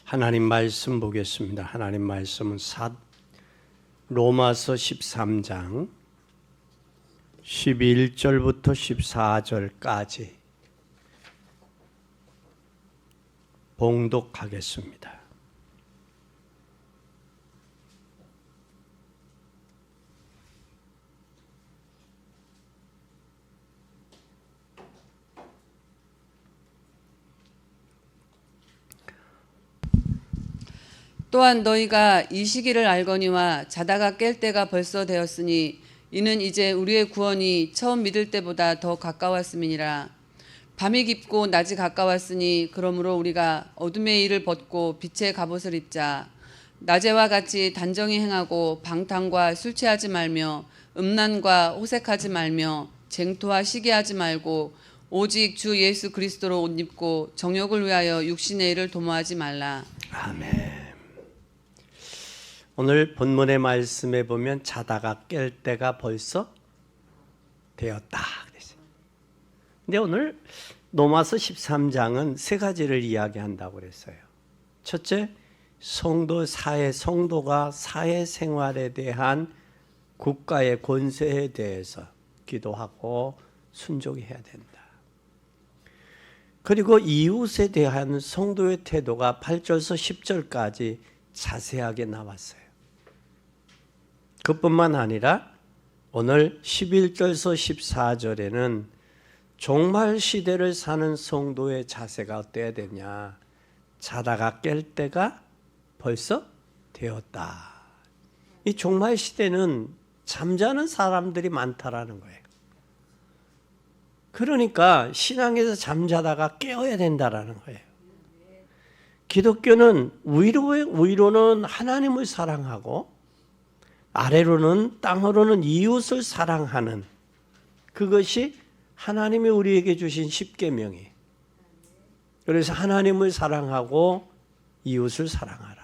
하나님 말씀 보겠습니다. 하나님 말씀은 로마서 13장 11절부터 14절까지 봉독하겠습니다. 또한 너희가 이 시기를 알거니와 자다가 깰 때가 벌써 되었으니 이는 이제 우리의 구원이 처음 믿을 때보다 더 가까웠음이니라. 밤이 깊고 낮이 가까웠으니 그러므로 우리가 어둠의 일을 벗고 빛의 갑옷을 입자. 낮에와 같이 단정히 행하고 방탕과 술 취하지 말며 음란과 호색하지 말며 쟁토와 시기하지 말고 오직 주 예수 그리스도로 옷 입고 정욕을 위하여 육신의 일을 도모하지 말라. 아멘. 오늘 본문의 말씀에 보면 자다가 깰 때가 벌써 되었다 그랬어요. 근데 오늘 로마서 13장은 세 가지를 이야기한다고 그랬어요. 첫째, 성도가 사회생활에 대한 국가의 권세에 대해서 기도하고 순종해야 된다. 그리고 이웃에 대한 성도의 태도가 8절에서 10절까지 자세하게 나왔어요. 그뿐만 아니라 오늘 11절에서 14절에는 종말 시대를 사는 성도의 자세가 어때야 되냐. 자다가 깰 때가 벌써 되었다. 이 종말 시대는 잠자는 사람들이 많다라는 거예요. 그러니까 신앙에서 잠자다가 깨어야 된다라는 거예요. 기독교는 위로는 하나님을 사랑하고 아래로는 땅으로는 이웃을 사랑하는, 그것이 하나님이 우리에게 주신 십계명이에요. 그래서 하나님을 사랑하고 이웃을 사랑하라.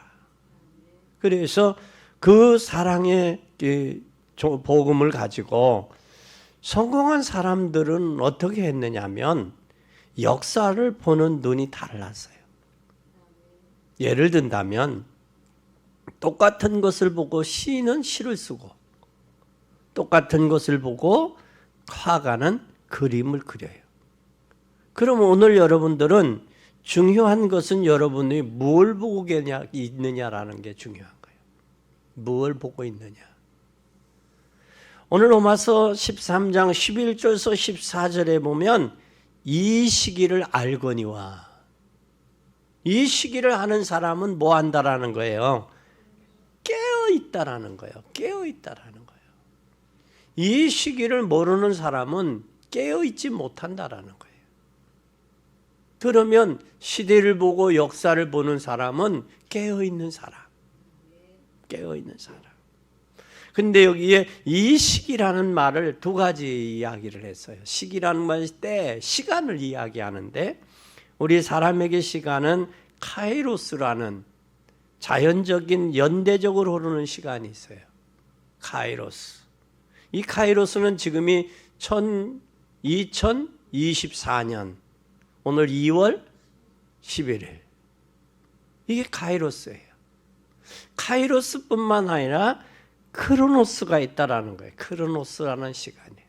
그래서 그 사랑의 복음을 가지고 성공한 사람들은 어떻게 했느냐면 역사를 보는 눈이 달랐어요. 예를 든다면 똑같은 것을 보고 시인은 시를 쓰고 똑같은 것을 보고 화가는 그림을 그려요. 그럼 오늘 여러분들은 중요한 것은 여러분이 뭘 보고 있느냐라는 게 중요한 거예요. 뭘 보고 있느냐. 오늘 로마서 13장 11절에서 14절에 보면 이 시기를 알거니와, 이 시기를 아는 사람은 뭐 한다라는 거예요? 깨어 있다라는 거예요. 깨어 있다라는 거예요. 이 시기를 모르는 사람은 깨어 있지 못한다라는 거예요. 그러면 시대를 보고 역사를 보는 사람은 깨어 있는 사람. 깨어 있는 사람. 근데 여기에 이 시기라는 말을 두 가지 이야기를 했어요. 시기라는 말이 때, 시간을 이야기하는데 우리 사람에게 시간은 카이로스라는 자연적인 연대적으로 흐르는 시간이 있어요. 카이로스. 이 카이로스는 지금이 2024년 오늘 2월 11일. 이게 카이로스예요. 카이로스뿐만 아니라 크로노스가 있다라는 거예요. 크로노스라는 시간이에요.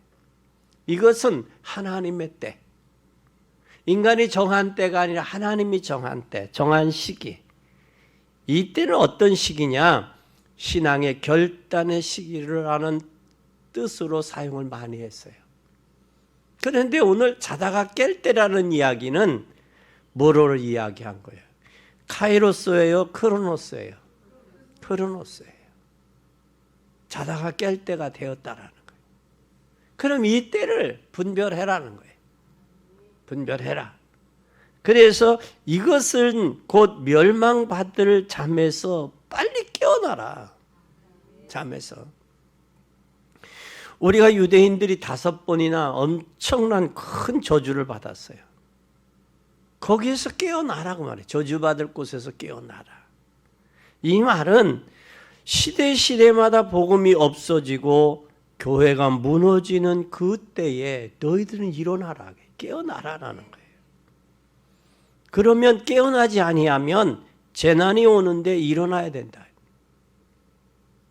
이것은 하나님의 때. 인간이 정한 때가 아니라 하나님이 정한 때, 정한 시기. 이 때는 어떤 시기냐? 신앙의 결단의 시기를 하는 뜻으로 사용을 많이 했어요. 그런데 오늘 자다가 깰 때라는 이야기는 뭐를 이야기한 거예요? 카이로스예요? 크로노스예요? 크로노스예요. 자다가 깰 때가 되었다라는 거예요. 그럼 이 때를 분별해라는 거예요. 분별해라. 그래서 이것은 곧 멸망받을 잠에서 빨리 깨어나라. 잠에서. 우리가 유대인들이 5번이나 엄청난 큰 저주를 받았어요. 거기에서 깨어나라고 말해요. 저주받을 곳에서 깨어나라. 이 말은 시대마다 복음이 없어지고 교회가 무너지는 그때에 너희들은 일어나라. 깨어나라라는 거예요. 그러면 깨어나지 아니하면 재난이 오는데 일어나야 된다.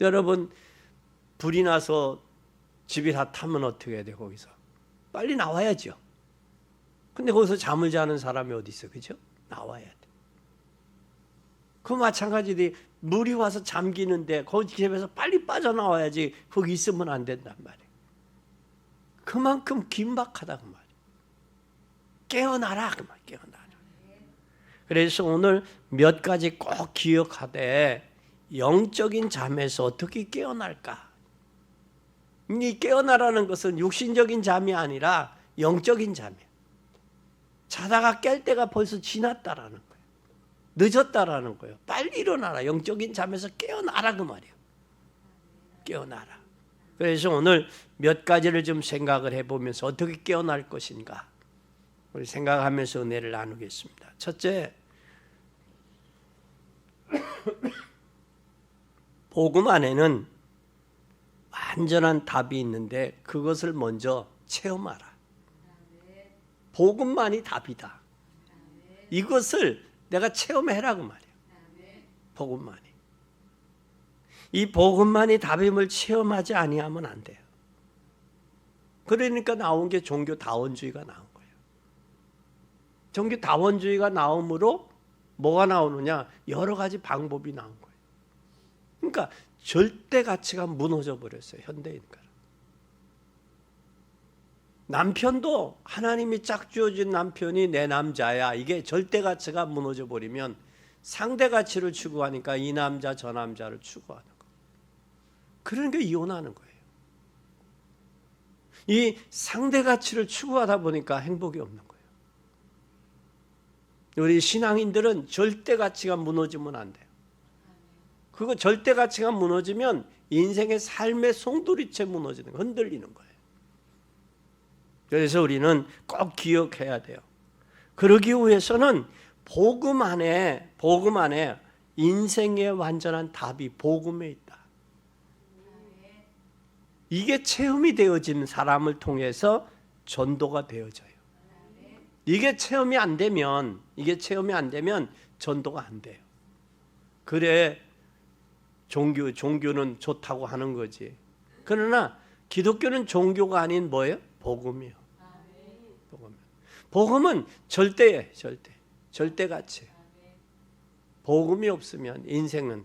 여러분, 불이 나서 집이 다 타면 어떻게 해야 돼? 거기서 빨리 나와야죠. 근데 거기서 잠을 자는 사람이 어디 있어? 그죠? 나와야 돼. 그 마찬가지로 물이 와서 잠기는데 거기 집에서 빨리 빠져나와야지. 거기 있으면 안 된단 말이에요. 그만큼 긴박하다 그 말이에요. 깨어나라 그 말, 깨어나라. 그래서 오늘 몇 가지 꼭 기억하되, 영적인 잠에서 어떻게 깨어날까? 이 깨어나라는 것은 육신적인 잠이 아니라 영적인 잠이에요. 자다가 깰 때가 벌써 지났다라는 거예요. 늦었다라는 거예요. 빨리 일어나라. 영적인 잠에서 깨어나라 그 말이에요. 깨어나라. 그래서 오늘 몇 가지를 좀 생각을 해보면서 어떻게 깨어날 것인가 우리 생각하면서 은혜를 나누겠습니다. 첫째, 복음 안에는 완전한 답이 있는데 그것을 먼저 체험하라. 복음만이 답이다. 이것을 내가 체험해라 그 말이에요. 복음만이. 이 복음만이 답임을 체험하지 아니하면 안 돼요. 그러니까 나온 게 종교다원주의가 나온 거예요. 종교다원주의가 나옴으로 뭐가 나오느냐? 여러 가지 방법이 나온 거예요. 그러니까 절대 가치가 무너져 버렸어요. 현대인가. 남편도 하나님이 짝 주어진 남편이 내 남자야. 이게 절대 가치가 무너져 버리면 상대 가치를 추구하니까 이 남자 저 남자를 추구하는 거예요. 그러니까 이혼하는 거예요. 이 상대 가치를 추구하다 보니까 행복이 없는 거예요. 우리 신앙인들은 절대 가치가 무너지면 안 돼요. 그거 절대 가치가 무너지면 인생의 삶의 송두리째 무너지는 거예요. 흔들리는 거예요. 그래서 우리는 꼭 기억해야 돼요. 그러기 위해서는 복음 안에 인생의 완전한 답이 복음에 있다. 이게 체험이 되어진 사람을 통해서 전도가 되어져요. 이게 체험이 안 되면 전도가 안 돼요. 그래 종교는 좋다고 하는 거지. 그러나 기독교는 종교가 아닌 뭐예요? 복음이요. 복음은 절대예요. 절대 가치. 복음이 없으면 인생은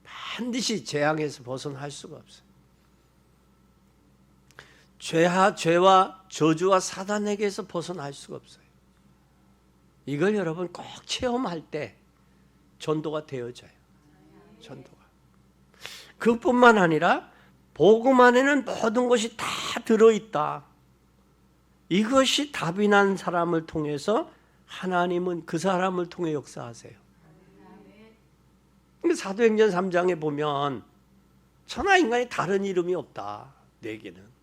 반드시 재앙에서 벗어날 수가 없어요. 죄와 저주와 사단에게서 벗어날 수가 없어요. 이걸 여러분 꼭 체험할 때 전도가 되어져요. 전도가. 그뿐만 아니라 복음 안에는 모든 것이 다 들어있다. 이것이 답이 난 사람을 통해서 하나님은 그 사람을 통해 역사하세요. 사도행전 3장에 보면 천하 인간이 다른 이름이 없다. 내게는.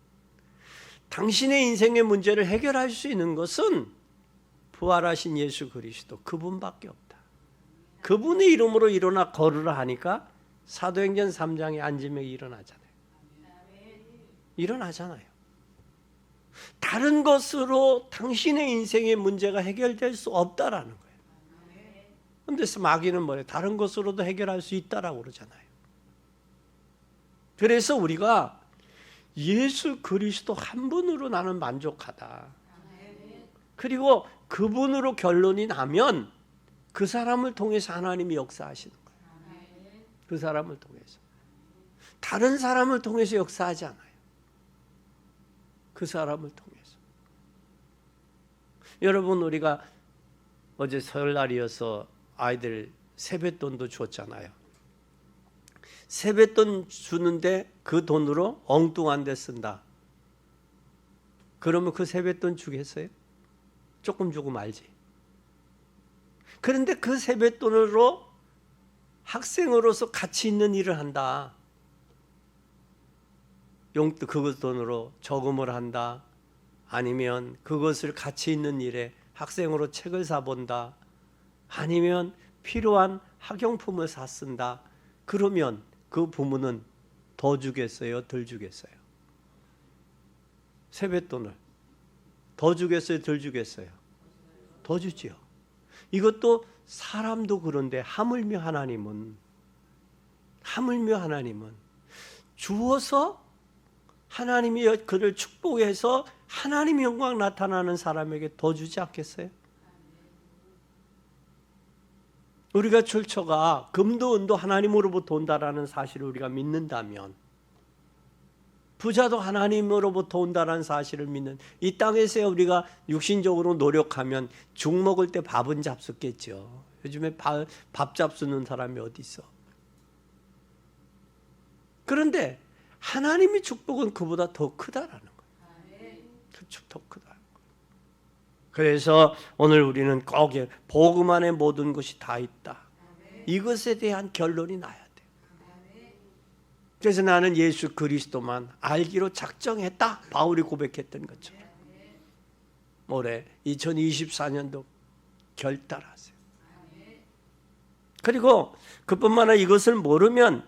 당신의 인생의 문제를 해결할 수 있는 것은 부활하신 예수 그리스도 그분밖에 없다. 그분의 이름으로 일어나 걸으라 하니까 사도행전 3장에 앉으면 일어나잖아요. 다른 것으로 당신의 인생의 문제가 해결될 수 없다라는 거예요. 그런데 마귀는 뭐래요? 다른 것으로도 해결할 수 있다라고 그러잖아요. 그래서 우리가 예수 그리스도 한 분으로 나는 만족하다. 그리고 그분으로 결론이 나면 그 사람을 통해서 하나님이 역사하시는 거예요. 그 사람을 통해서. 다른 사람을 통해서 역사하지 않아요. 그 사람을 통해서. 여러분, 우리가 어제 설날이어서 아이들 세뱃돈도 줬잖아요. 세뱃돈 주는데 그 돈으로 엉뚱한 데 쓴다. 그러면 그 세뱃돈 주겠어요? 조금 주고 말지. 그런데 그 세뱃돈으로 학생으로서 가치 있는 일을 한다. 용돈 그것 돈으로 저금을 한다. 아니면 그것을 가치 있는 일에 학생으로 책을 사본다. 아니면 필요한 학용품을 사 쓴다. 그러면 그 부모는 더 주겠어요? 덜 주겠어요? 세뱃돈을 더 주겠어요? 덜 주겠어요? 더 주지요. 이것도 사람도 그런데 하물며 하나님은 주어서 하나님이 그를 축복해서 하나님의 영광 나타나는 사람에게 더 주지 않겠어요? 우리가 출처가 금도 은도 하나님으로부터 온다라는 사실을 우리가 믿는다면, 부자도 하나님으로부터 온다라는 사실을 믿는 이 땅에서 우리가 육신적으로 노력하면 죽 먹을 때 밥은 잡숫겠죠. 요즘에 밥 잡수는 사람이 어디 있어? 그런데 하나님의 축복은 그보다 더 크다라는 거예요. 더 크다. 그래서 오늘 우리는 꼭 복음 안에 모든 것이 다 있다. 이것에 대한 결론이 나야 돼. 그래서 나는 예수 그리스도만 알기로 작정했다. 바울이 고백했던 것처럼. 올해 2024년도 결단하세요. 그리고 그뿐만 아니라 이것을 모르면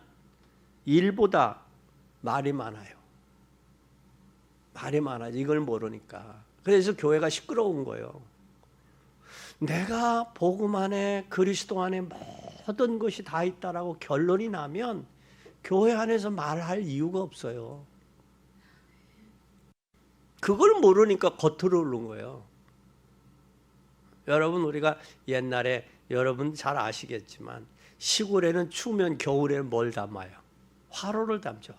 일보다 말이 많아요. 말이 많아요. 이걸 모르니까. 그래서 교회가 시끄러운 거예요. 내가 복음 안에 그리스도 안에 모든 것이 다 있다라고 결론이 나면 교회 안에서 말할 이유가 없어요. 그걸 모르니까 겉으로 오른 거예요. 여러분, 우리가 옛날에 여러분 잘 아시겠지만 시골에는 추우면 겨울에는 뭘 담아요? 화로를 담죠.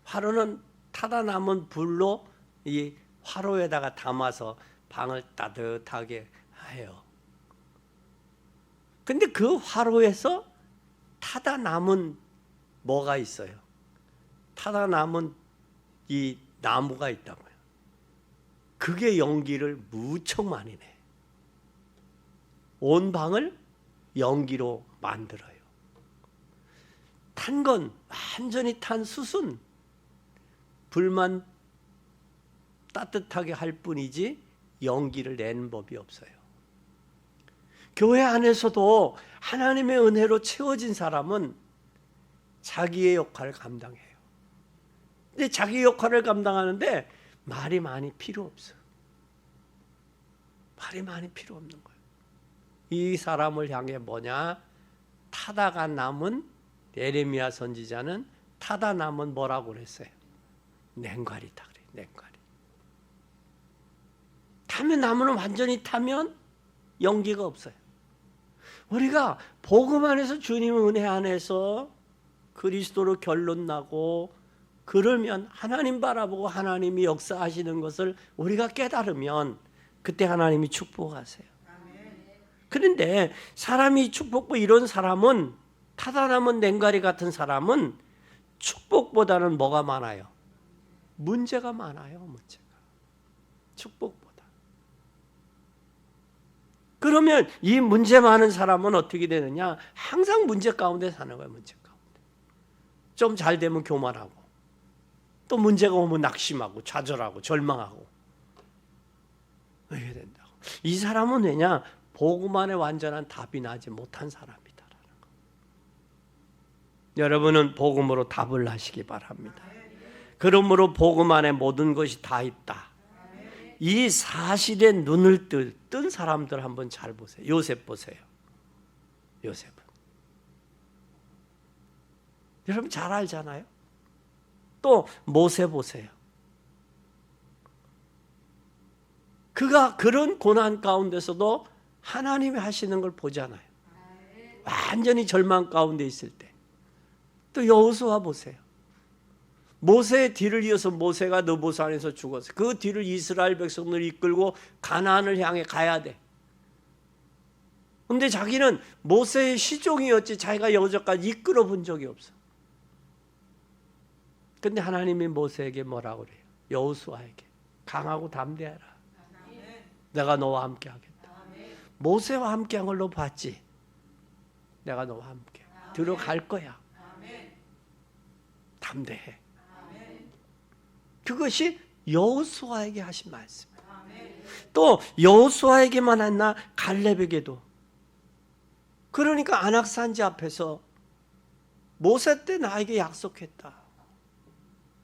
화로는 타다 남은 불로 이 화로에다가 담아서 방을 따뜻하게 해요. 근데 그 화로에서 타다 남은 뭐가 있어요? 타다 남은 이 나무가 있다고요. 그게 연기를 무척 많이 내. 온 방을 연기로 만들어요. 탄 건 완전히 탄 숯은 불만 따뜻하게 할 뿐이지 연기를 내는 법이 없어요. 교회 안에서도 하나님의 은혜로 채워진 사람은 자기의 역할을 감당해요. 근데 자기 역할을 감당하는데 말이 많이 필요 없어요. 말이 많이 필요 없는 거예요. 이 사람을 향해 뭐냐? 타다가 남은 예레미야 선지자는 타다 남은 뭐라고 그랬어요? 냉과리다 그래. 냉과리. 타면 나무는 완전히 타면 연기가 없어요. 우리가 복음 안에서 주님의 은혜 안에서 그리스도로 결론 나고 그러면 하나님 바라보고 하나님이 역사하시는 것을 우리가 깨달으면 그때 하나님이 축복하세요. 그런데 사람이 축복보 이런 사람은 타다 남은 냉가리 같은 사람은 축복보다는 뭐가 많아요? 문제가 많아요. 문제가. 축복보다. 그러면 이 문제 많은 사람은 어떻게 되느냐? 항상 문제 가운데 사는 거예요. 문제 가운데. 좀 잘 되면 교만하고 또 문제가 오면 낙심하고 좌절하고 절망하고 이렇게 된다고. 이 사람은 왜냐? 복음 안에 완전한 답이 나지 못한 사람이다라는 거. 여러분은 복음으로 답을 하시기 바랍니다. 그러므로 복음 안에 모든 것이 다 있다. 이 사실에 눈을 뜬 사람들 한번 잘 보세요. 요셉 보세요. 요셉은 여러분 잘 알잖아요. 또 모세 보세요. 그가 그런 고난 가운데서도 하나님이 하시는 걸 보잖아요. 완전히 절망 가운데 있을 때. 또 여호수아 보세요. 모세의 뒤를 이어서 모세가 느보산에서 죽었어요. 그 뒤를 이스라엘 백성들을 이끌고 가나안을 향해 가야 돼. 근데 자기는 모세의 시종이었지 자기가 여기까지 이끌어 본 적이 없어. 근데 하나님이 모세에게 뭐라고 그래요? 여호수아에게 강하고 담대하라. 내가 너와 함께 하겠다. 모세와 함께 한 걸 너 봤지? 내가 너와 함께 들어갈 거야. 담대해. 그것이 여호수아에게 하신 말씀이에요. 또 여호수아에게만 했나? 갈렙에게도. 그러니까 안악산지 앞에서 모세 때 나에게 약속했다.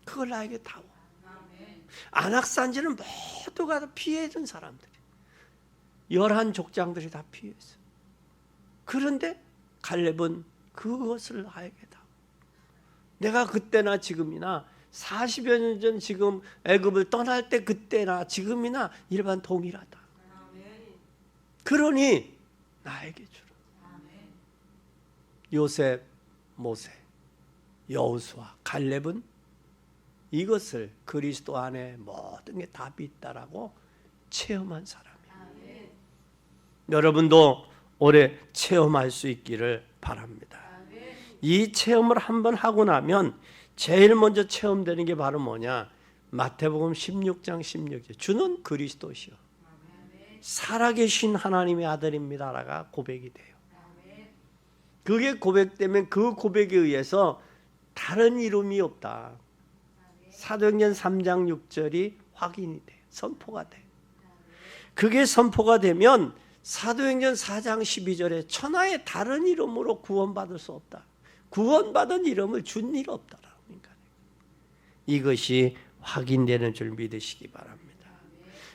그걸 나에게 다워. 안악산지는 모두가 피해준 사람들이. 11 족장들이 다 피했어. 그런데 갈렙은 그것을 하겠다. 내가 그때나 지금이나 40여 년 전 지금 애굽을 떠날 때 그때나 지금이나 일반 동일하다. 그러니 나에게 주라. 요셉, 모세, 여호수아, 갈렙은 이것을 그리스도 안에 모든 게 답이 있다라고 체험한 사람이에요. 여러분도 올해 체험할 수 있기를 바랍니다. 이 체험을 한번 하고 나면 제일 먼저 체험되는 게 바로 뭐냐? 마태복음 16장 16절. 주는 그리스도시요 살아계신 하나님의 아들입니다라가 고백이 돼요. 그게 고백되면 그 고백에 의해서 다른 이름이 없다. 사도행전 3장 6절이 확인이 돼요. 선포가 돼요. 그게 선포가 되면 사도행전 4장 12절에 천하의 다른 이름으로 구원받을 수 없다. 구원받은 이름을 준 일 없다라니까. 이것이 확인되는 줄 믿으시기 바랍니다.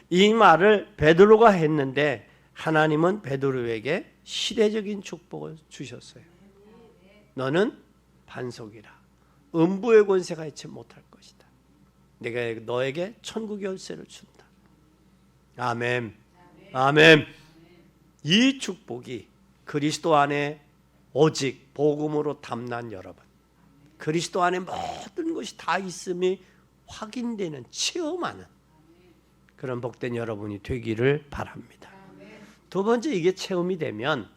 이 말을 베드로가 했는데 하나님은 베드로에게 시대적인 축복을 주셨어요. 너는 반석이라. 음부의 권세가 해치 못할 것이다. 내가 너에게 천국 열쇠를 준다. 아멘. 아멘. 이 축복이 그리스도 안에 오직 복음으로 담난 여러분, 그리스도 안에 모든 것이 다 있음이 확인되는, 체험하는 그런 복된 여러분이 되기를 바랍니다. 두 번째, 이게 체험이 되면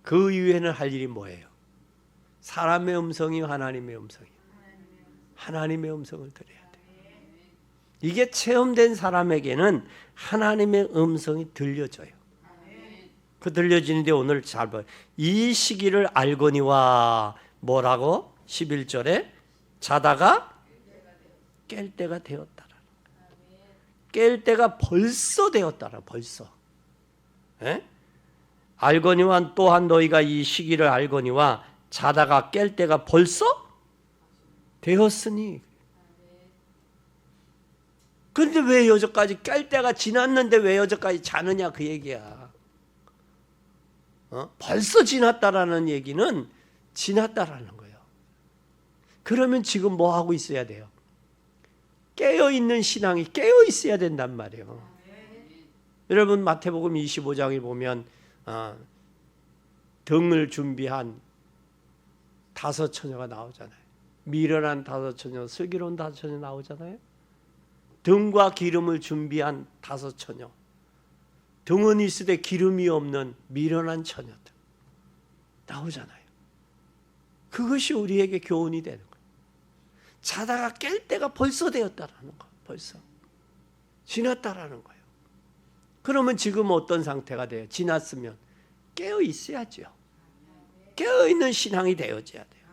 그 이후에는 할 일이 뭐예요? 사람의 음성이 하나님의 음성이에요. 하나님의 음성을 들어야 돼요. 이게 체험된 사람에게는 하나님의 음성이 들려져요. 그 들려지는데 오늘 잘 봐요. 이 시기를 알거니와 뭐라고? 11절에 자다가 깰 때가 되었다라. 깰 때가 벌써 되었다라. 벌써. 에? 알거니와 또한 너희가 이 시기를 알거니와 자다가 깰 때가 벌써 되었으니. 그런데 왜 여기까지 깰 때가 지났는데 왜 여기까지 자느냐 그 얘기야. 벌써 지났다라는 얘기는 지났다라는 거예요. 그러면 지금 뭐 하고 있어야 돼요? 깨어있는 신앙이 깨어 있어야 된단 말이에요. 여러분 마태복음 25장에 보면 등을 준비한 5 처녀가 나오잖아요. 미련한 5 처녀, 슬기로운 5 처녀 나오잖아요. 등과 기름을 준비한 5 처녀, 등은 있으되 기름이 없는 미련한 처녀들 나오잖아요. 그것이 우리에게 교훈이 되는 거예요. 자다가 깰 때가 벌써 되었다라는 거, 벌써 지났다라는 거예요. 그러면 지금 어떤 상태가 돼요? 지났으면 깨어 있어야죠. 깨어 있는 신앙이 되어져야 돼요.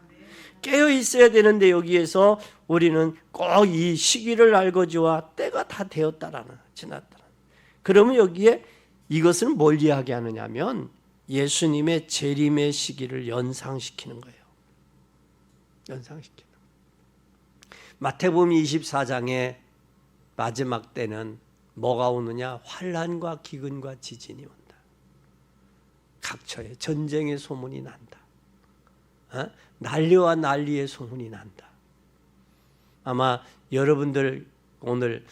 깨어 있어야 되는데 여기에서 우리는 꼭 이 시기를 알거지와 때가 다 되었다라는, 지났다라는. 그러면 여기에 이것은 뭘 이야기하느냐면 예수님의 재림의 시기를 연상시키는 거예요. 연상시키는. 마태복음 24장의 마지막 때는 뭐가 오느냐? 환난과 기근과 지진이 온다. 각처에 전쟁의 소문이 난다. 난리와 난리의 소문이 난다. 아마 여러분들 오늘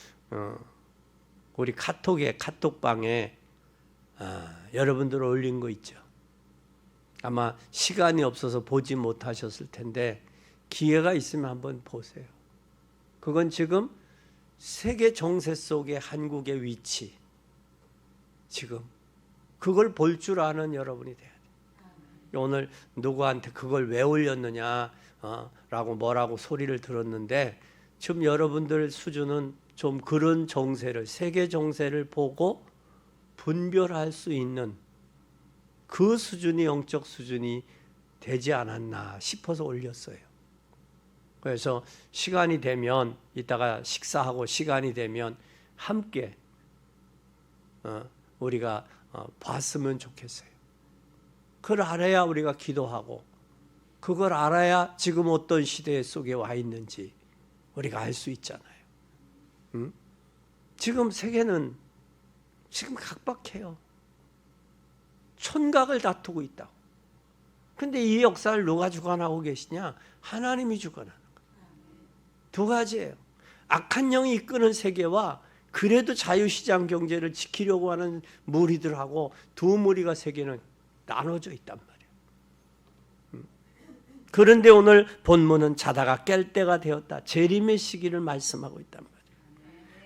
우리 카톡방에 여러분들 올린 거 있죠. 아마 시간이 없어서 보지 못하셨을 텐데 기회가 있으면 한번 보세요. 그건 지금 세계 정세 속의 한국의 위치, 지금 그걸 볼 줄 아는 여러분이 돼야 돼요. 오늘 누구한테 그걸 왜 올렸느냐 라고 뭐라고 소리를 들었는데 지금 여러분들 수준은 좀 그런 정세를, 세계 정세를 보고 분별할 수 있는 그 수준이, 영적 수준이 되지 않았나 싶어서 올렸어요. 그래서 시간이 되면 이따가 식사하고 시간이 되면 함께 우리가 봤으면 좋겠어요. 그걸 알아야 우리가 기도하고, 그걸 알아야 지금 어떤 시대 속에 와 있는지 우리가 알 수 있잖아요. 지금 세계는 지금 각박해요. 촌각을 다투고 있다고. 근데 이 역사를 누가 주관하고 계시냐? 하나님이 주관하는 거예요. 두 가지예요. 악한 영이 이끄는 세계와 그래도 자유시장 경제를 지키려고 하는 무리들하고 두 무리가 세계는 나눠져 있단 말이에요. 그런데 오늘 본문은 자다가 깰 때가 되었다. 재림의 시기를 말씀하고 있단 말이에요.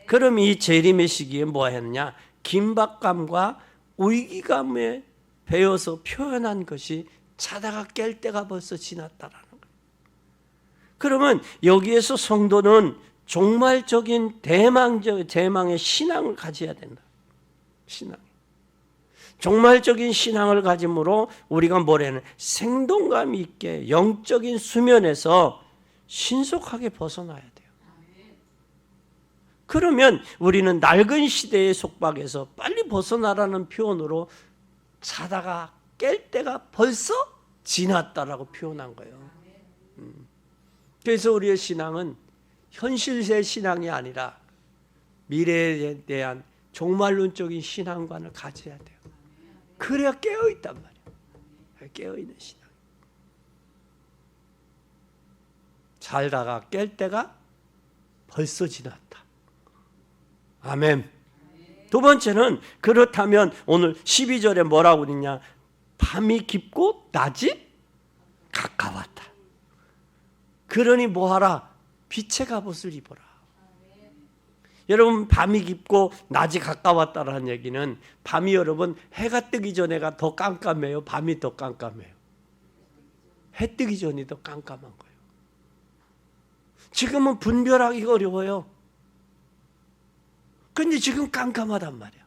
그럼 이 재림의 시기에 뭐 했느냐? 긴박감과 위기감에 배워서 표현한 것이 자다가 깰 때가 벌써 지났다라는 거예요. 그러면 여기에서 성도는 종말적인 대망의 신앙을 가져야 된다. 신앙. 종말적인 신앙을 가짐으로 우리가 뭐라는 생동감 있게 영적인 수면에서 신속하게 벗어나야 돼요. 그러면 우리는 낡은 시대의 속박에서 빨리 벗어나라는 표현으로 자다가 깰 때가 벌써 지났다라고 표현한 거예요. 그래서 우리의 신앙은 현실의 신앙이 아니라 미래에 대한 종말론적인 신앙관을 가져야 돼요. 그래야 깨어있단 말이에요. 깨어있는 신앙. 자다가 깰 때가 벌써 지났다. 아멘. 두 번째는 그렇다면 오늘 12절에 뭐라고 그러냐? 밤이 깊고 낮이 가까웠다. 그러니 뭐하라? 빛의 갑옷을 입어라. 여러분 밤이 깊고 낮이 가까웠다라는 얘기는 밤이 여러분 해가 뜨기 전에가 더 깜깜해요. 밤이 더 깜깜해요. 해 뜨기 전이 더 깜깜한 거예요. 지금은 분별하기가 어려워요. 근데 지금 깜깜하단 말이야.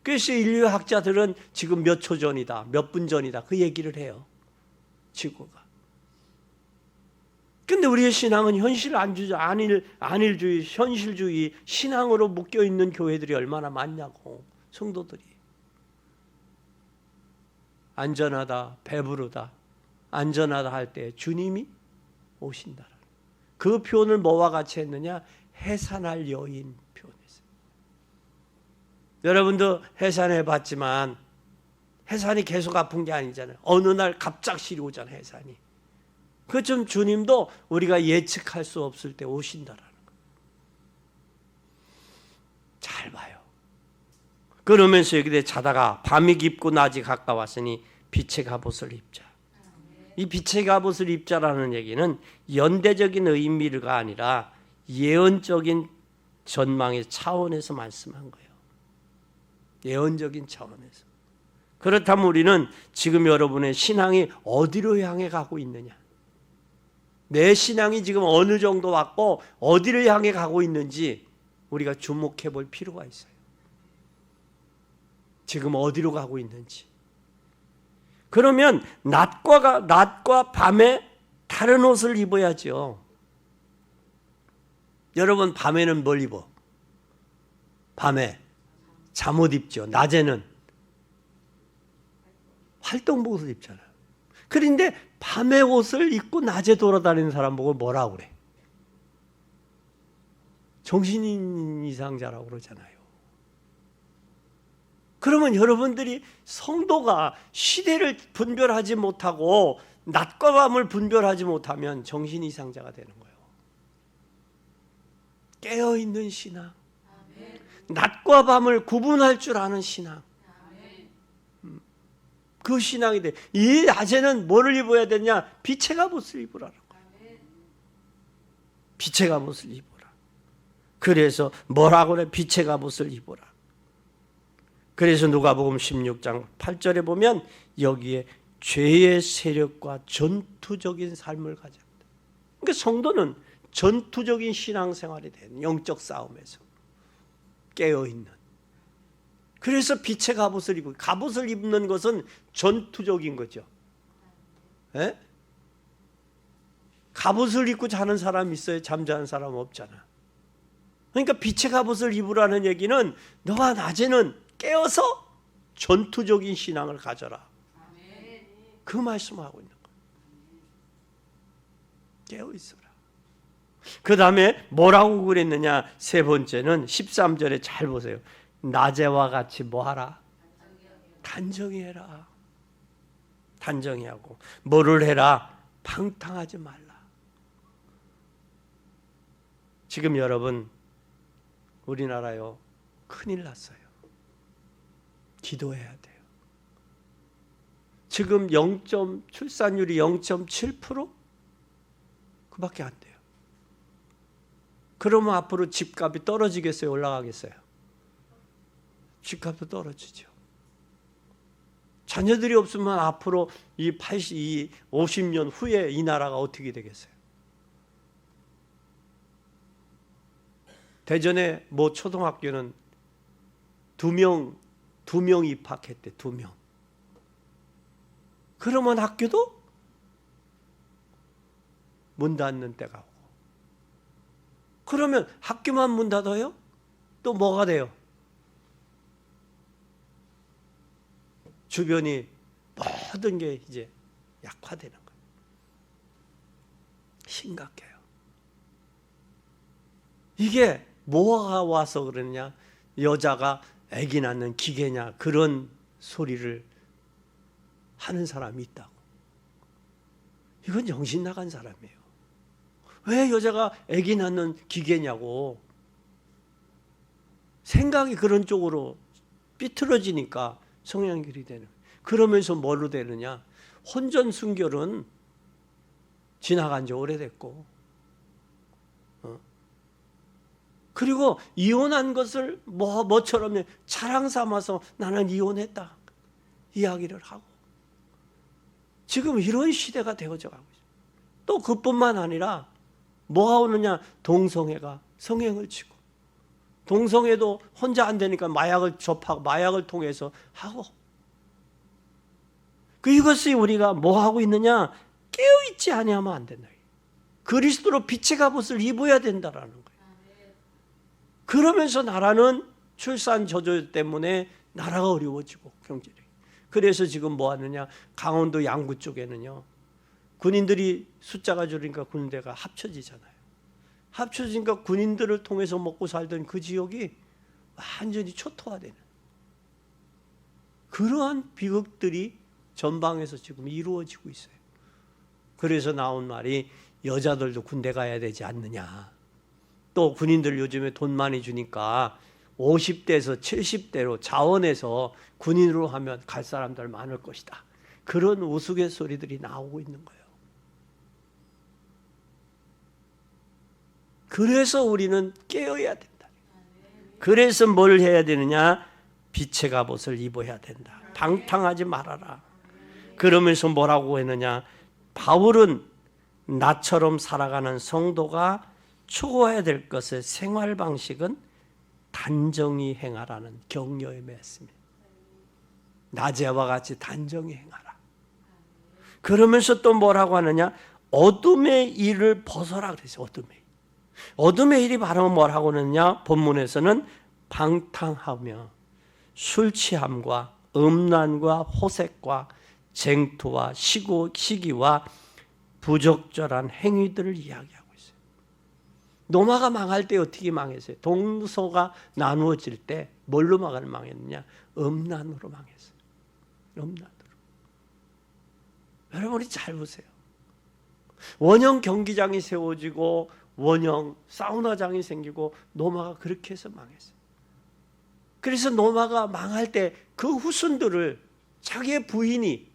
그래서 인류학자들은 지금 몇 초 전이다, 몇 분 전이다 그 얘기를 해요. 지구가. 근데 우리의 신앙은 안일주의, 현실주의 신앙으로 묶여있는 교회들이 얼마나 많냐고. 성도들이 안전하다, 배부르다, 안전하다 할 때 주님이 오신다. 그 표현을 뭐와 같이 했느냐? 해산할 여인 표현했어요. 여러분도 해산해 봤지만 해산이 계속 아픈 게 아니잖아요. 어느 날 갑작스레 오잖아 해산이. 그좀 주님도 우리가 예측할 수 없을 때 오신다라는 거. 잘 봐요. 그러면서 여기에 자다가 밤이 깊고 낮이 가까웠으니 빛의 갑옷을 입자. 이 빛의 갑옷을 입자라는 얘기는 연대적인 의미가 아니라 예언적인 전망의 차원에서 말씀한 거예요. 예언적인 차원에서. 그렇다면 우리는 지금 여러분의 신앙이 어디로 향해 가고 있느냐? 내 신앙이 지금 어느 정도 왔고 어디를 향해 가고 있는지 우리가 주목해 볼 필요가 있어요. 지금 어디로 가고 있는지. 그러면 낮과 밤에 다른 옷을 입어야죠. 여러분 밤에는 뭘 입어? 밤에 잠옷 입죠. 낮에는 활동복을 입잖아요. 그런데 밤에 옷을 입고 낮에 돌아다니는 사람 보고 뭐라고 그래? 정신 이상자라고 그러잖아요. 그러면 여러분들이 성도가 시대를 분별하지 못하고 낮과 밤을 분별하지 못하면 정신 이상자가 되는 거예요. 깨어있는 신앙, 낮과 밤을 구분할 줄 아는 신앙, 그 신앙이 돼. 이 낮에는 뭐를 입어야 되냐? 빛의 갑옷을 입으라는 거예요. 빛의 갑옷을 입어라. 그래서 뭐라고 그래? 빛의 갑옷을 입어라. 그래서 누가복음 16장 8절에 보면 여기에 죄의 세력과 전투적인 삶을 가져야 합니다. 그러니까 성도는 전투적인 신앙생활이 되는 영적 싸움에서 깨어있는. 그래서 빛의 갑옷을 입고, 갑옷을 입는 것은 전투적인 거죠. 에? 갑옷을 입고 자는 사람 있어요? 잠자는 사람 없잖아. 그러니까 빛의 갑옷을 입으라는 얘기는 너가 낮에는 깨어서 전투적인 신앙을 가져라. 그 말씀하고 있는 거예요. 깨어 있어라. 그 다음에 뭐라고 그랬느냐? 세 번째는 13절에 잘 보세요. 낮에와 같이 뭐하라? 단정히 해라. 단정히 하고 뭐를 해라? 방탕하지 말라. 지금 여러분 우리나라요 큰일 났어요. 기도해야 돼요. 지금 출산율이 0.7%? 그밖에 안 돼요. 그러면 앞으로 집값이 떨어지겠어요? 올라가겠어요? 집값도 떨어지죠. 자녀들이 없으면 앞으로 이 50년 후에 이 나라가 어떻게 되겠어요? 대전에 뭐 초등학교는 두 명 입학했대. 2명. 그러면 학교도 문 닫는 때가 오고. 그러면 학교만 문 닫아요? 또 뭐가 돼요? 주변이 모든 게 이제 약화되는 거예요. 심각해요. 이게 뭐가 와서 그러냐? 여자가 아기 낳는 기계냐? 그런 소리를 하는 사람이 있다고. 이건 정신 나간 사람이에요. 왜 여자가 아기 낳는 기계냐고. 생각이 그런 쪽으로 삐뚤어지니까 성향결이 되는. 그러면서 뭘로 되느냐? 혼전 순결은 지나간 지 오래됐고, 그리고 이혼한 것을 뭐처럼 자랑 삼아서 나는 이혼했다 이야기를 하고. 지금 이런 시대가 되어져 가고 있어요. 또 그뿐만 아니라 뭐가 오느냐? 동성애가 성행을 치고, 동성애도 혼자 안 되니까 마약을 접하고 마약을 통해서 하고. 이것이 우리가 뭐 하고 있느냐? 깨어있지 아니하면 안 된다. 그리스도로 빛의 갑옷을 입어야 된다라는 거예요. 그러면서 나라는 출산 저조 때문에 나라가 어려워지고 경제력이. 그래서 지금 뭐 하느냐? 강원도 양구 쪽에는요, 군인들이 숫자가 줄으니까 군대가 합쳐지잖아요. 합쳐지니까 군인들을 통해서 먹고 살던 그 지역이 완전히 초토화되는 그러한 비극들이 전방에서 지금 이루어지고 있어요. 그래서 나온 말이 여자들도 군대 가야 되지 않느냐. 또 군인들 요즘에 돈 많이 주니까 50대에서 70대로 자원해서 군인으로 하면 갈 사람들 많을 것이다. 그런 우스갯소리들이 나오고 있는 거예요. 그래서 우리는 깨어야 된다. 그래서 뭘 해야 되느냐? 빛의 갑옷을 입어야 된다. 방탕하지 말아라. 그러면서 뭐라고 했느냐? 바울은 나처럼 살아가는 성도가 추구해야 될 것의 생활 방식은 단정히 행하라는 격려에 맺습니다. 낮에와 같이 단정히 행하라. 그러면서 또 뭐라고 하느냐? 어둠의 일을 벗어라 그랬어요. 어둠의 일이 바로 뭐라고 하느냐? 본문에서는 방탕하며 술 취함과 음란과 호색과 쟁투와 시기와 부적절한 행위들을 이야기하고 있어요. 노마가 망할 때 어떻게 망했어요? 동서가 나누어질 때 뭘로 망했느냐? 음란으로 망했어요. 음란으로. 여러분이 잘 보세요. 원형 경기장이 세워지고 원형 사우나장이 생기고 노마가 그렇게 해서 망했어요. 그래서 노마가 망할 때 그 후손들을 자기의 부인이,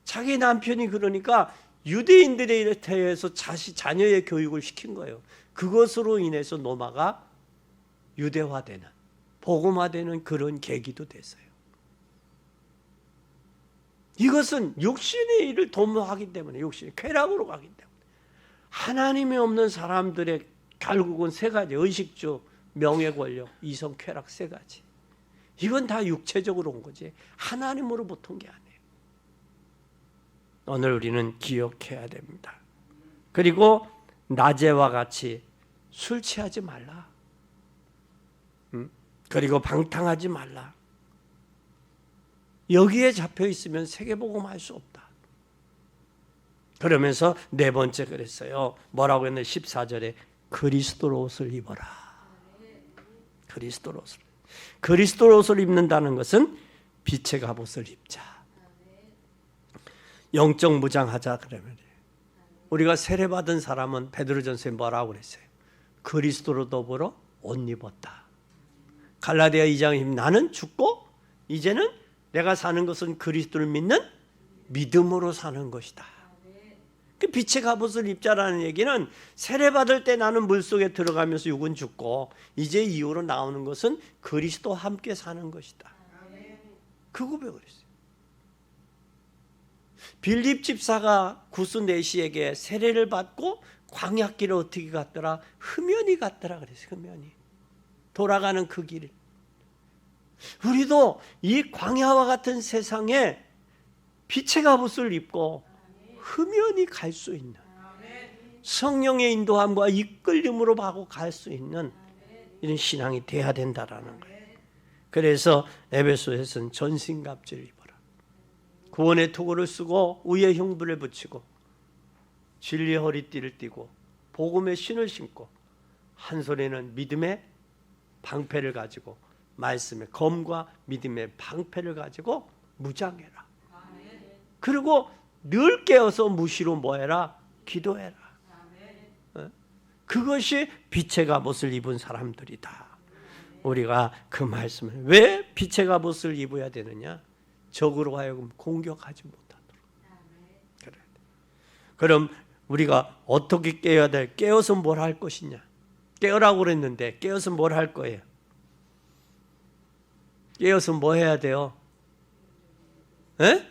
자기 남편이 그러니까 유대인들에 대해서 자녀의 교육을 시킨 거예요. 그것으로 인해서 노마가 유대화되는, 복음화되는 그런 계기도 됐어요. 이것은 육신의 일을 도모하기 때문에, 육신의 쾌락으로 가기 때문에. 하나님이 없는 사람들의 결국은 세 가지: 의식주, 명예, 권력, 이성, 쾌락 세 가지. 이건 다 육체적으로 온 거지 하나님으로부터 온 게 아니에요. 오늘 우리는 기억해야 됩니다. 그리고 낮에와 같이 술 취하지 말라. 그리고 방탕하지 말라. 여기에 잡혀 있으면 세계복음 할 수 없다. 그러면서 네 번째 그랬어요. 뭐라고 했는데 14절에 그리스도로 옷을 입어라. 그리스도로 옷을. 그리스도 옷을 입는다는 것은 빛의 갑옷을 입자. 영적 무장하자 그러면 우리가 세례받은 사람은 베드로전서에 뭐라고 그랬어요? 그리스도로 더불어 옷 입었다. 갈라디아 2장에 나는 죽고 이제는 내가 사는 것은 그리스도를 믿는 믿음으로 사는 것이다. 그 빛의 갑옷을 입자라는 얘기는 세례받을 때 나는 물속에 들어가면서 육은 죽고 이제 이후로 나오는 것은 그리스도와 함께 사는 것이다. 그 고백을 했어요. 빌립 집사가 구스 내시에게 세례를 받고 광야길을 어떻게 갔더라? 흠연히 갔더라 그랬어요. 흠연히. 돌아가는 그 길을. 우리도 이 광야와 같은 세상에 빛의 갑옷을 입고 흠연히 갈 수 있는 성령의 인도함과 이끌림으로 하고 갈 수 있는 이런 신앙이 돼야 된다라는 거예요. 그래서 에베소에서는 전신갑주를 입어라. 구원의 투구를 쓰고 의의 흉부를 붙이고 진리의 허리띠를 띠고 복음의 신을 신고 한 손에는 믿음의 방패를 가지고 말씀의 검과 믿음의 방패를 가지고 무장해라. 그리고 늘 깨어서 무시로 뭐해라? 기도해라. 그것이 빛의 갑옷을 입은 사람들이다. 우리가 그 말씀을 왜 빛의 갑옷을 입어야 되느냐? 적으로 하여금 공격하지 못하도록. 그래. 그럼 우리가 어떻게 깨어야 돼? 깨어서 뭘 할 것이냐? 깨어라고 그랬는데 깨어서 뭘 할 거예요? 깨어서 뭐 해야 돼요? 에?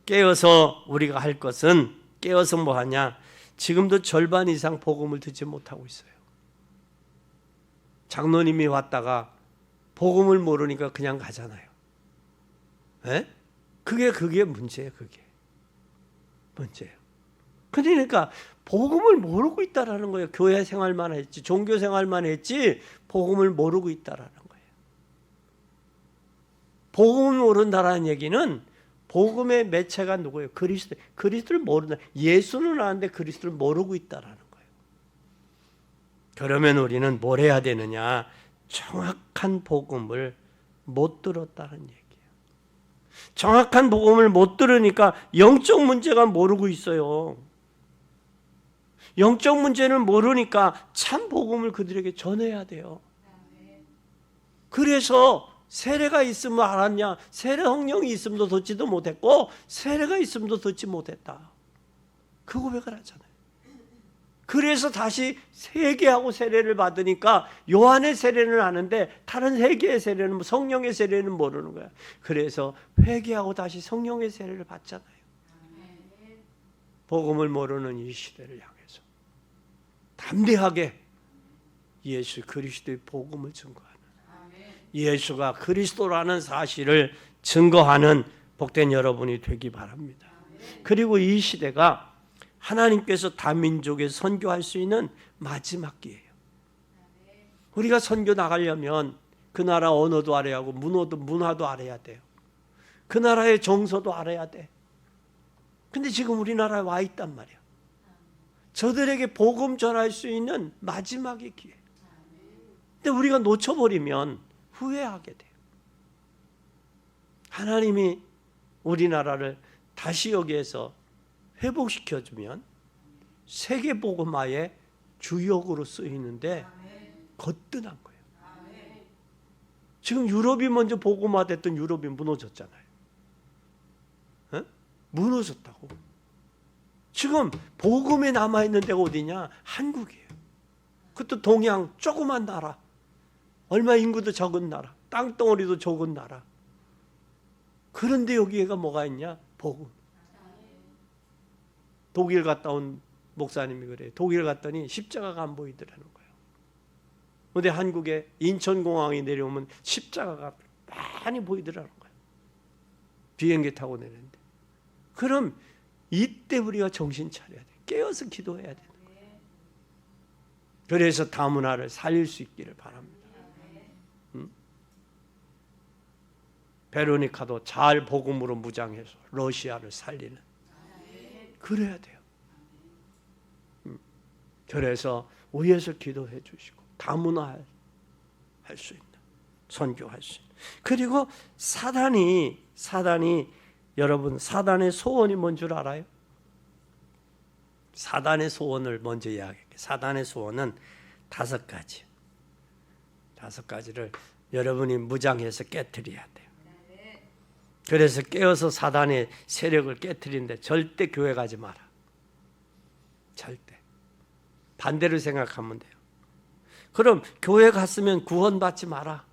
깨어서 우리가 할 것은 깨어서 뭐 하냐? 지금도 절반 이상 복음을 듣지 못하고 있어요. 장로님이 왔다가 복음을 모르니까 그냥 가잖아요. 에? 그게 문제예요. 그게 문제예요. 그러니까 복음을 모르고 있다라는 거예요. 교회 생활만 했지, 종교 생활만 했지 복음을 모르고 있다라는 거예요. 복음을 모른다라는 얘기는 복음의 매체가 누구예요? 그리스도. 그리스도를 모른다. 예수는 아는데 그리스도를 모르고 있다라는 거예요. 그러면 우리는 뭘 해야 되느냐? 정확한 복음을 못 들었다는 얘기예요. 정확한 복음을 못 들으니까 영적 문제가 모르고 있어요. 영적 문제는 모르니까 참 복음을 그들에게 전해야 돼요. 그래서 세례가 있으면 알았냐? 세례 성령이 있음도 듣지도 못했고 세례가 있음도 듣지 못했다. 그 고백을 하잖아요. 그래서 다시 회개하고 세례를 받으니까 요한의 세례는 아는데 다른 세 개의 세례는 성령의 세례는 모르는 거야. 그래서 회개하고 다시 성령의 세례를 받잖아요. 복음을 모르는 이 시대를 향해서 담대하게 예수 그리스도의 복음을 증거하는, 예수가 그리스도라는 사실을 증거하는 복된 여러분이 되기 바랍니다. 그리고 이 시대가 하나님께서 다민족에 선교할 수 있는 마지막 기회예요. 우리가 선교 나가려면 그 나라 언어도 알아야 하고 문화도 알아야 돼요. 그 나라의 정서도 알아야 돼. 근데 지금 우리나라에 와 있단 말이야. 저들에게 복음 전할 수 있는 마지막의 기회. 근데 우리가 놓쳐버리면 후회하게 돼요. 하나님이 우리나라를 다시 여기에서 회복시켜주면 세계 복음화의 주역으로 쓰이는데 거뜬한 거예요. 지금 유럽이 먼저 복음화됐던 유럽이 무너졌잖아요. 에? 무너졌다고. 지금 복음에 남아있는 데가 어디냐? 한국이에요. 그것도 동양 조그만 나라, 얼마 인구도 적은 나라, 땅덩어리도 적은 나라. 그런데 여기에가 뭐가 있냐? 복음. 독일 갔다 온 목사님이 그래요. 독일 갔더니 십자가가 안 보이더라는 거예요. 근데 한국에 인천공항에 내려오면 십자가가 많이 보이더라는 거예요. 비행기 타고 내렸는데. 그럼 이때 우리가 정신 차려야 돼. 깨어서 기도해야 되는 거예요. 그래서 다문화를 살릴 수 있기를 바랍니다. 베로니카도 잘 복음으로 무장해서 러시아를 살리는, 그래야 돼요. 그래서 위에서 기도해 주시고 다문화 할 수 있는 선교할 수 있는. 그리고 사단이 여러분 사단의 소원이 뭔 줄 알아요? 사단의 소원을 먼저 이야기할게요. 사단의 소원은 5가지. 5가지를 여러분이 무장해서 깨트려야 돼요. 그래서 깨어서 사단의 세력을 깨트리는데 절대 교회 가지 마라. 절대. 반대로 생각하면 돼요. 그럼 교회 갔으면 구원받지 마라.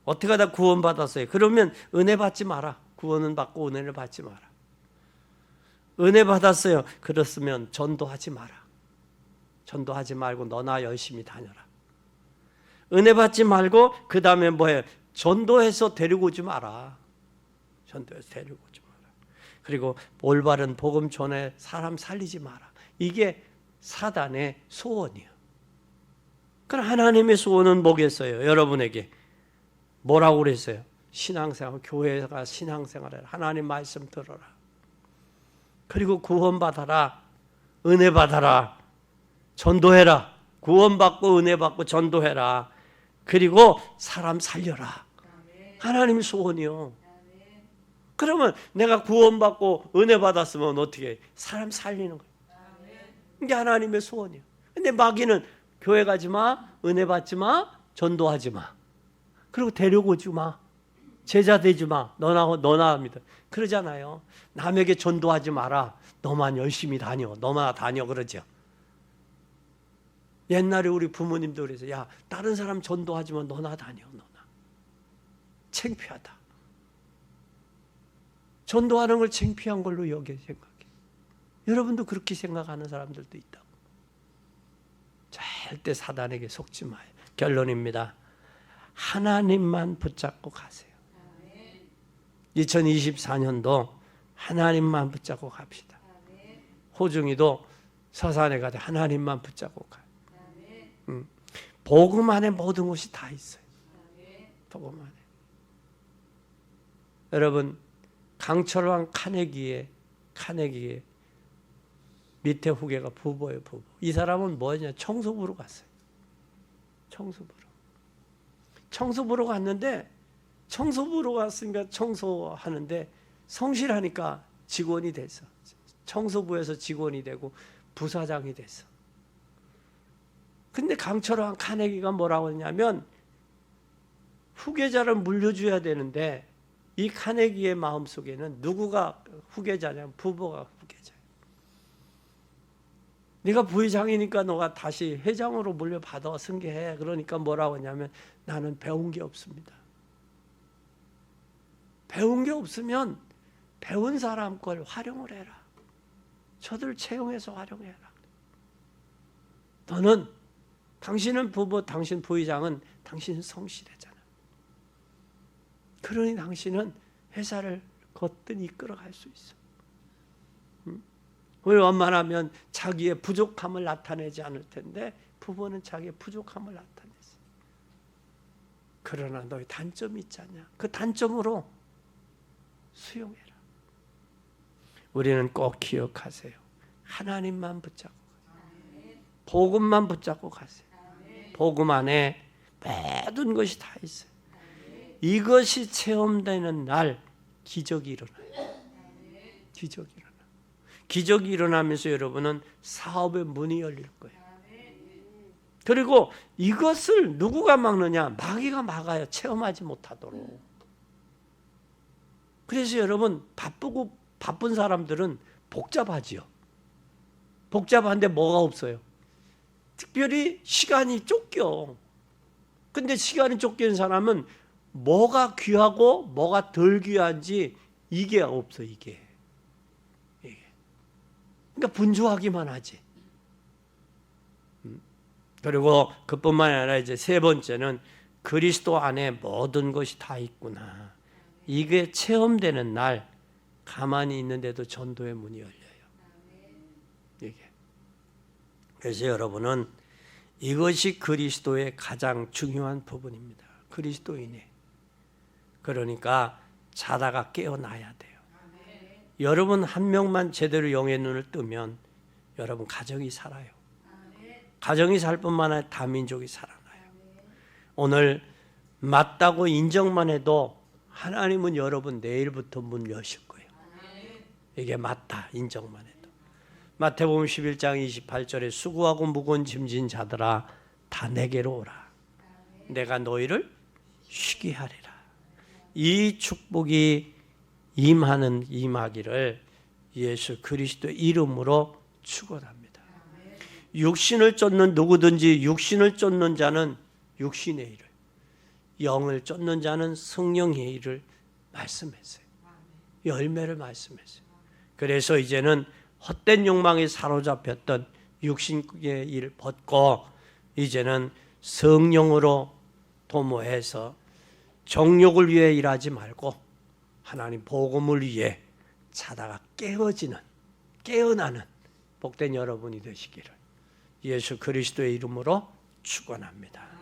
어떻게 하다 구원받았어요? 그러면 은혜 받지 마라. 구원은 받고 은혜를 받지 마라. 은혜 받았어요. 그렇으면 전도하지 마라. 전도하지 말고 너나 열심히 다녀라. 은혜 받지 말고 그 다음에 뭐예요? 전도해서 데리고 오지 마라. 전도해서 데리고 오지 마라. 그리고 올바른 복음 전에 사람 살리지 마라. 이게 사단의 소원이에요. 그럼 하나님의 소원은 뭐겠어요? 여러분에게 뭐라고 그랬어요? 신앙생활, 교회가 신앙생활을 하나님 말씀 들어라. 그리고 구원받아라. 은혜 받아라. 전도해라. 구원받고 은혜 받고 전도해라. 그리고 사람 살려라. 하나님의 소원이요. 그러면 내가 구원받고 은혜 받았으면 어떻게 해? 사람 살리는 거예요. 이게 하나님의 소원이에요. 근데 마귀는 교회 가지 마, 은혜 받지 마, 전도하지 마. 그리고 데려오지 마. 제자 되지 마. 너나 합니다. 그러잖아요. 남에게 전도하지 마라. 너만 열심히 다녀. 너만 다녀 그러죠. 옛날에 우리 부모님도 그래서 야 다른 사람 전도하지만 너나 다녀. 너나. 창피하다. 전도하는 걸 창피한 걸로 여겨 생각해. 여러분도 그렇게 생각하는 사람들도 있다고. 절대 사단에게 속지 마요. 결론입니다. 하나님만 붙잡고 가세요. 2024년도 하나님만 붙잡고 갑시다. 호중이도 서산에 가서 하나님만 붙잡고 가요. 복음 안에 모든 것이 다 있어요. 복음 안에. 여러분 강철왕 카네기의 밑에 후계가 부부예요. 부부. 이 사람은 뭐냐? 청소부로 갔어요. 청소부로 갔는데 청소부로 갔으니까 청소하는데 성실하니까 직원이 됐어. 청소부에서 직원이 되고 부사장이 됐어. 근데 강철왕 카네기가 뭐라고 했냐면 후계자를 물려줘야 되는데 이 카네기의 마음속에는 누구가 후계자냐면 부부가 후계자예요. 네가 부회장이니까 너가 다시 회장으로 물려받아 승계해. 그러니까 뭐라고 하냐면 나는 배운 게 없습니다. 배운 게 없으면 배운 사람 걸 활용을 해라. 저들 채용해서 활용해라. 당신은 부부, 당신 부회장은 당신은 성실하잖아. 그러니 당신은 회사를 거뜬히 이끌어갈 수 있어. 왜 원만하면 자기의 부족함을 나타내지 않을 텐데 부부는 자기의 부족함을 나타냈어. 그러나 너의 단점이 있잖냐. 그 단점으로 수용해라. 우리는 꼭 기억하세요. 하나님만 붙잡고 가세요. 복음만 붙잡고 가세요. 복음 안에 모든 것이 다 있어요. 이것이 체험되는 날 기적이 일어나요. 기적이 일어나요. 기적이 일어나면서 여러분은 사업의 문이 열릴 거예요. 그리고 이것을 누구가 막느냐? 마귀가 막아요. 체험하지 못하도록. 그래서 여러분 바쁜 사람들은 복잡하지요. 복잡한데 뭐가 없어요? 특별히 시간이 쫓겨. 근데 시간이 쫓기는 사람은 뭐가 귀하고 뭐가 덜 귀한지 이게 없어. 이게. 그러니까 분주하기만 하지. 그리고 그뿐만 아니라 이제 세 번째는 그리스도 안에 모든 것이 다 있구나. 이게 체험되는 날 가만히 있는데도 전도의 문이 열려요. 이게. 그래서 여러분은 이것이 그리스도의 가장 중요한 부분입니다. 그리스도인이. 그러니까 자다가 깨어나야 돼요. 여러분 한 명만 제대로 영의 눈을 뜨면 여러분 가정이 살아요. 가정이 살 뿐만 아니라 다민족이 살아나요. 오늘 맞다고 인정만 해도 하나님은 여러분 내일부터 문 여실 거예요. 이게 맞다 인정만 해도. 마태복음 11장 28절에 수고하고 무거운 짐진 자들아 다 내게로 오라. 내가 너희를 쉬게 하리라. 이 축복이 임하기를 예수 그리스도 이름으로 축원합니다. 육신을 쫓는 누구든지 육신을 쫓는 자는 육신의 일을, 영을 쫓는 자는 성령의 일을 말씀했어요. 열매를 말씀했어요. 그래서 이제는 헛된 욕망에 사로잡혔던 육신의 일을 벗고 이제는 성령으로 도모해서 정욕을 위해 일하지 말고 하나님 복음을 위해 자다가 깨어나는 복된 여러분이 되시기를 예수 그리스도의 이름으로 축원합니다.